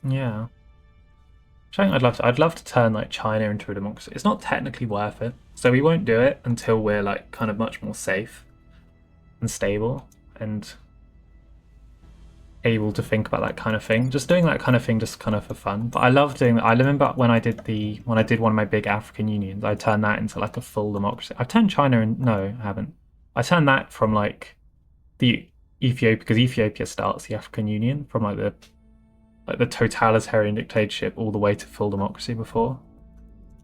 Yeah. I'd love to turn like China into a democracy. It's not technically worth it, so we won't do it until we're like kind of much more safe and stable and able to think about that kind of thing. Just doing that kind of thing just kind of for fun. But I love doing that. I remember when I did one of my big African unions, I turned that into like a full democracy. I've turned China in no, I haven't. I turned that from like the Ethiopia, because Ethiopia starts the African Union from like the totalitarian dictatorship all the way to full democracy before.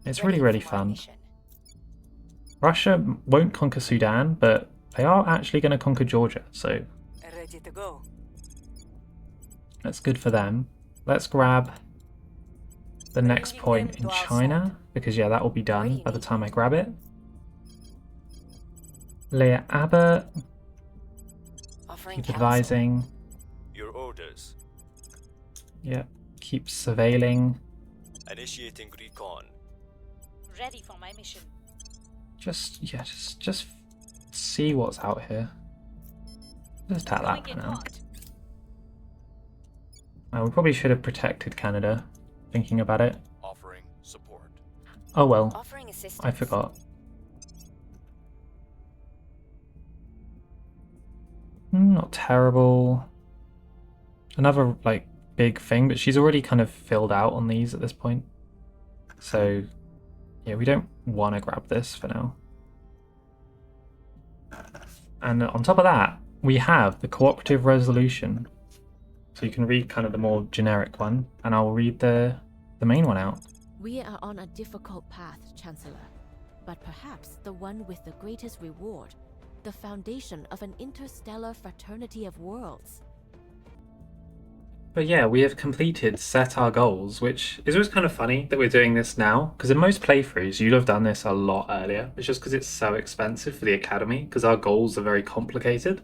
It's really, really fun. Russia won't conquer Sudan, but they are actually going to conquer Georgia, so Ready to go. that's good for them. Let's grab the next point in China, because yeah, that will be done by the time I grab it. Leah Abbott, keep advising. Your orders. Yeah, keep surveilling. Initiating recon. Ready for my mission. Just see what's out here. Just tap that for now. We probably should have protected Canada, thinking about it. Offering support. Oh well, Offering assistance. I forgot. Not terrible. Another like big thing, but she's already kind of filled out on these at this point. So yeah, we don't want to grab this for now. And on top of that, we have the cooperative resolution. So you can read kind of the more generic one, and I'll read the main one out. We are on a difficult path, Chancellor, but perhaps the one with the greatest reward, the foundation of an interstellar fraternity of worlds. But yeah, we have set our goals, which is always kind of funny that we're doing this now, because in most playthroughs you'd have done this a lot earlier. It's just because it's so expensive for the Academy, because our goals are very complicated,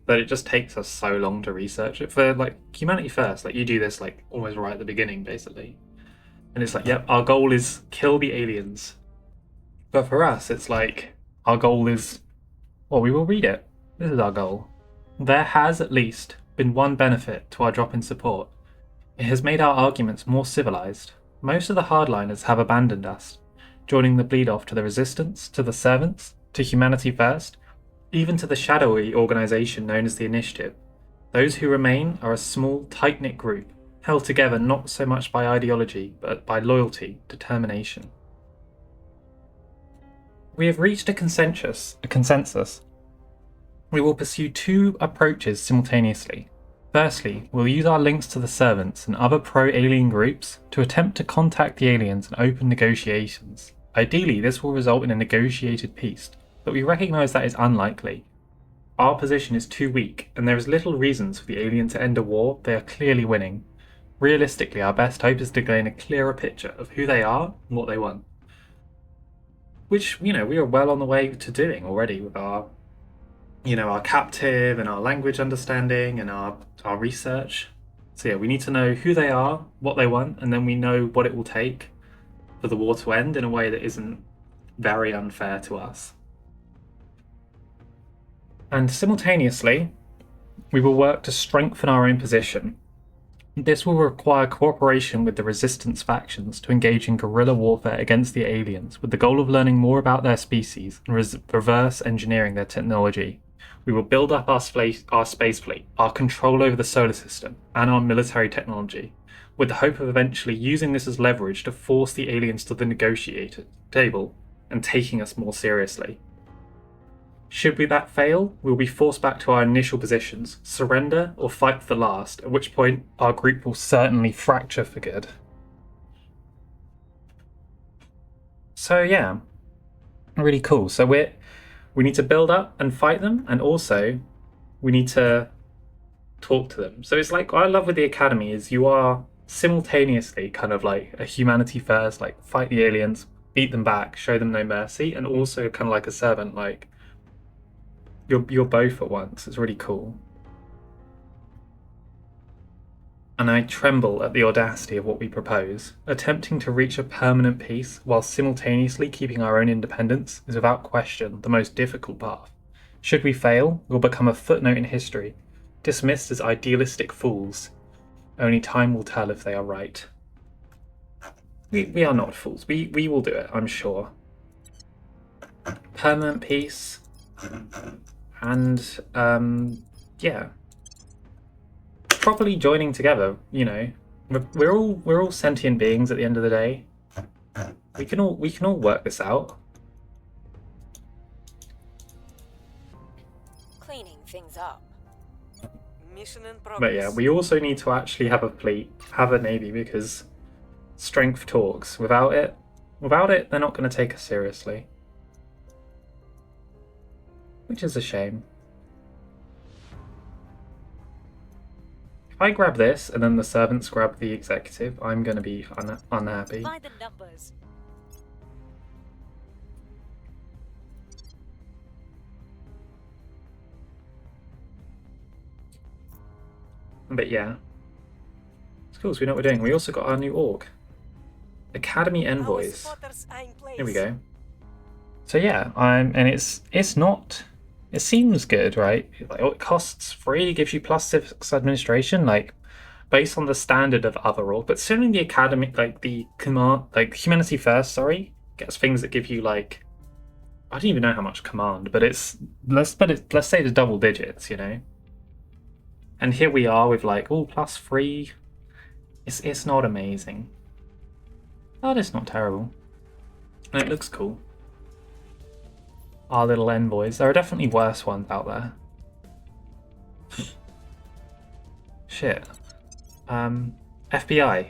that it just takes us so long to research it. For like Humanity First, like you do this like almost right at the beginning, basically. And it's like, yep, our goal is kill the aliens. But for us, it's like, our goal is, well, we will read it. This is our goal. There has, at least, been one benefit to our drop in support. It has made our arguments more civilized. Most of the hardliners have abandoned us, joining the bleed off to the Resistance, to the Servants, to Humanity First, even to the shadowy organization known as the Initiative. Those who remain are a small, tight-knit group, held together not so much by ideology, but by loyalty, determination. We have reached a consensus. We will pursue two approaches simultaneously. Firstly, we'll use our links to the Servants and other pro-alien groups to attempt to contact the aliens and open negotiations. Ideally, this will result in a negotiated peace, but we recognise that is unlikely. Our position is too weak, and there is little reason for the alien to end a war they are clearly winning. Realistically, our best hope is to gain a clearer picture of who they are and what they want. Which, we are well on the way to doing already with our captive and our language understanding and our research. So yeah, we need to know who they are, what they want, and then we know what it will take for the war to end in a way that isn't very unfair to us. And simultaneously, we will work to strengthen our own position. This will require cooperation with the resistance factions to engage in guerrilla warfare against the aliens, with the goal of learning more about their species and reverse engineering their technology. We will build up our space fleet, our control over the solar system, and our military technology, with the hope of eventually using this as leverage to force the aliens to the negotiating table and taking us more seriously. Should that fail, we'll be forced back to our initial positions, surrender or fight for the last, at which point our group will certainly fracture for good. So yeah, really cool. So we need to build up and fight them, and also we need to talk to them. So it's like what I love with the Academy is you are simultaneously kind of like a humanity first, like fight the aliens, beat them back, show them no mercy, and also kind of like a servant, like you're both at once. It's really cool. And I tremble at the audacity of what we propose. Attempting to reach a permanent peace while simultaneously keeping our own independence is without question the most difficult path. Should we fail, we'll become a footnote in history, dismissed as idealistic fools. Only time will tell if they are right. We are not fools. We will do it, I'm sure. Permanent peace. And, yeah. Properly joining together, you know. We're all sentient beings at the end of the day. We can all work this out. Cleaning things up. Mission in progress. But yeah, we also need to actually have a fleet, have a navy, because strength talks. Without it, they're not going to take us seriously. Which is a shame. If I grab this and then the servants grab the executive, I'm going to be unhappy. By the numbers. But yeah. It's cool, so we know what we're doing. We also got our new org. Academy envoys. Spotters are in place. Here we go. So yeah, and it's not. It seems good, right? Like, oh, it costs free, gives you +6 administration, like based on the standard of other org. But certainly the academy, like the command, like humanity first, sorry, gets things that give you like I don't even know how much command, but let's say the double digits, you know. And here we are with like +3. It's not amazing, but it's not terrible, and it looks cool. Our little envoys. There are definitely worse ones out there. Shit. FBI.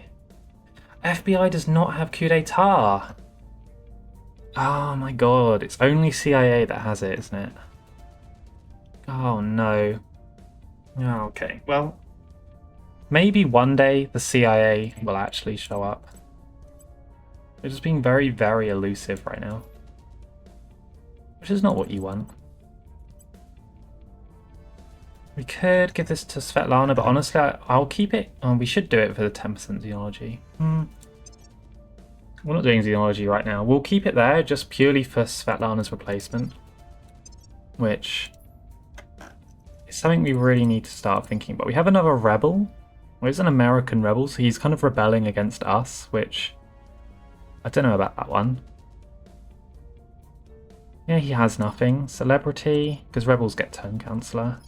FBI does not have coup d'etat. Oh my god, it's only CIA that has it, isn't it? Oh no. Oh, okay, well, maybe one day the CIA will actually show up. They're just being very, very elusive right now. Which is not what you want. We could give this to Svetlana, but honestly, I'll keep it. Oh, we should do it for the 10% xenology. We're not doing xenology right now. We'll keep it there just purely for Svetlana's replacement. Which is something we really need to start thinking about. We have another rebel. Well, he's an American rebel, so he's kind of rebelling against us, which I don't know about that one. Yeah, he has nothing. Celebrity, because rebels get turn Councilor.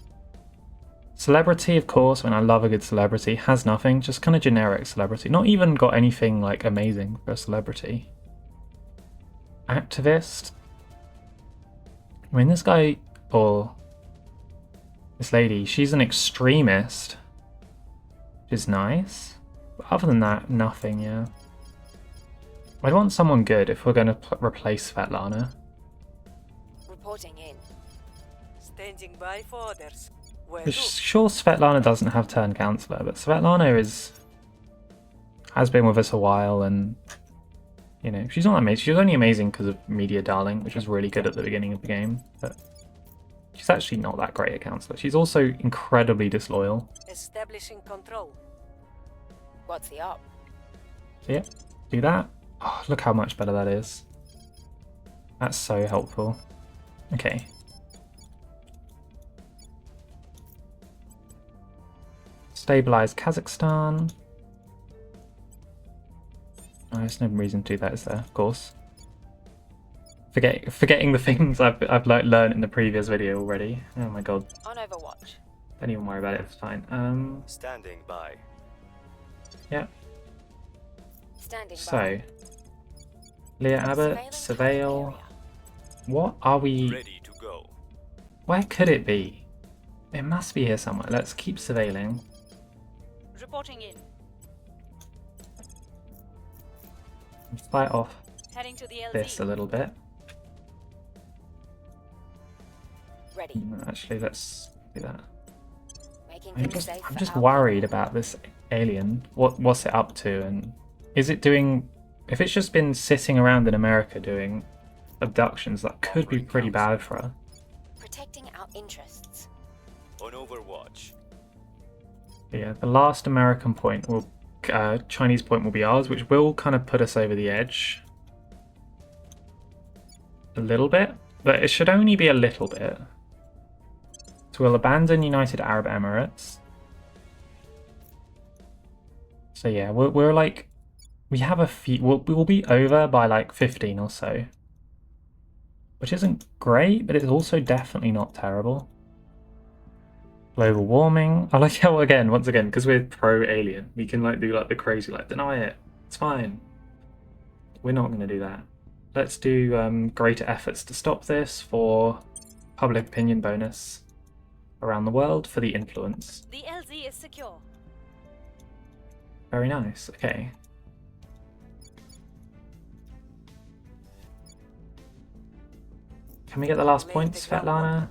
Celebrity, of course, when I love a good celebrity, has nothing. Just kind of generic celebrity. Not even got anything like amazing for a celebrity. Activist. I mean, this guy, or this lady, she's an extremist. Which is nice. But other than that, nothing, yeah. I'd want someone good if we're going to replace Svetlana. Reporting in. Standing by for orders. Where Sure, Svetlana doesn't have turn Councilor, but Svetlana has been with us a while, and you know, she's not amazing. She was only amazing because of Media Darling, which was really good at the beginning of the game, but she's actually not that great a Councilor. She's also incredibly disloyal. establishing control. What's the up? So yeah, do that. Oh, look how much better that is. That's so helpful. Okay. Stabilize Kazakhstan. Oh, there's no reason to do that, is there? Of course. Forgetting the things I've like learned in the previous video already. Oh my god. On Overwatch. Don't even worry about it. It's fine. Standing by. Yeah. Standing by. So, Leah Abbott, Surveilling surveil. target area. What are we? Ready to go. Where could it be? It must be here somewhere. Let's keep surveilling. Reporting in. Let's fight off Heading to the LZ. this a little bit. Ready. Actually, let's do that. Making I'm things safe I'm for just our worried about this alien. What's it up to, and is it doing? If it's just been sitting around in America doing abductions, that could be pretty bad for her. protecting our interests. On Overwatch. But yeah, the last American point will, Chinese point will be ours, which will kind of put us over the edge a little bit, but it should only be a little bit. So we'll abandon United Arab Emirates. So yeah, we're like, we have a few, we'll be over by like 15 or so, which isn't great, but it's also definitely not terrible. Global warming. I like how once again, because we're pro-alien, we can like do like the crazy, like deny it. It's fine. We're not going to do that. Let's do greater efforts to stop this for public opinion bonus around the world for the influence. The LZ is secure. Very nice. Okay. Can we get the last point, Svetlana?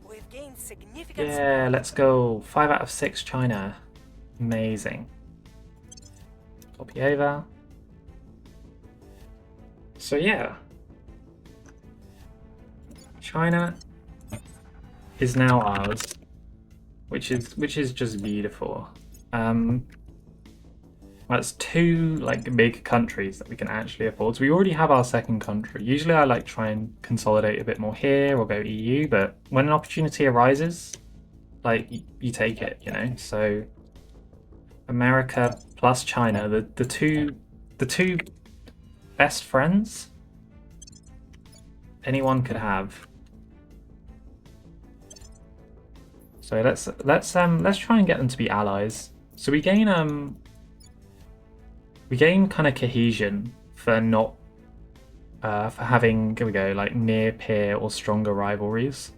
We've gained significant Yeah, support. let's go. 5 out of 6 China. Amazing. Copy over. So yeah. China is now ours. Which is just beautiful. That's 2 like big countries that we can actually afford. So we already have our second country. Usually I like try and consolidate a bit more here or go EU, but when an opportunity arises, like you take it, you know. So America plus China, the two best friends anyone could have. So let's try and get them to be allies. So we gain kind of cohesion for not for having, here we go, like near peer or stronger rivalries.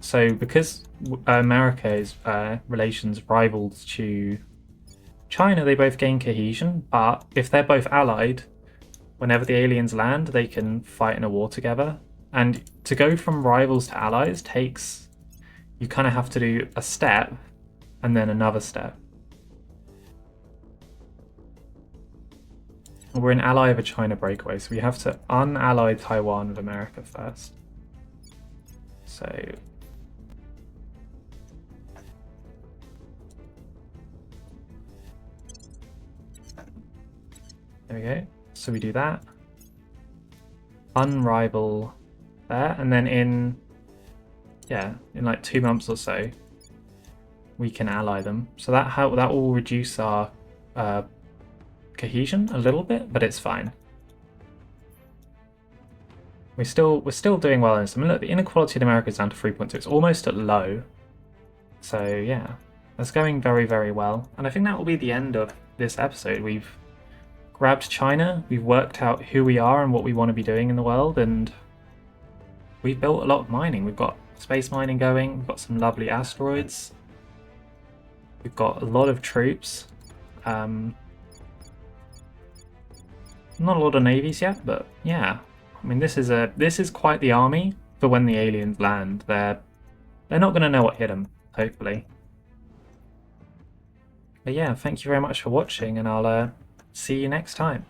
So because America's relations rivals to China, they both gain cohesion, but if they're both allied, whenever the aliens land, they can fight in a war together. And to go from rivals to allies takes, you kind of have to do a step and then another step. We're an ally of a China breakaway, so we have to unally Taiwan with America first. So there we go. So we do that. Unrival there, and then in like 2 months or so, we can ally them. So that will reduce our cohesion a little bit, but it's fine. We're still doing well in this. I mean, look, the inequality in America is down to 3.2. It's almost at low. So yeah, that's going very, very well. And I think that will be the end of this episode. We've grabbed China. We've worked out who we are and what we want to be doing in the world, and we've built a lot of mining. We've got space mining going. We've got some lovely asteroids. We've got a lot of troops. Not a lot of navies yet, but yeah. I mean, this is quite the army for when the aliens land. They're not going to know what hit them, hopefully. But yeah, thank you very much for watching, and I'll see you next time.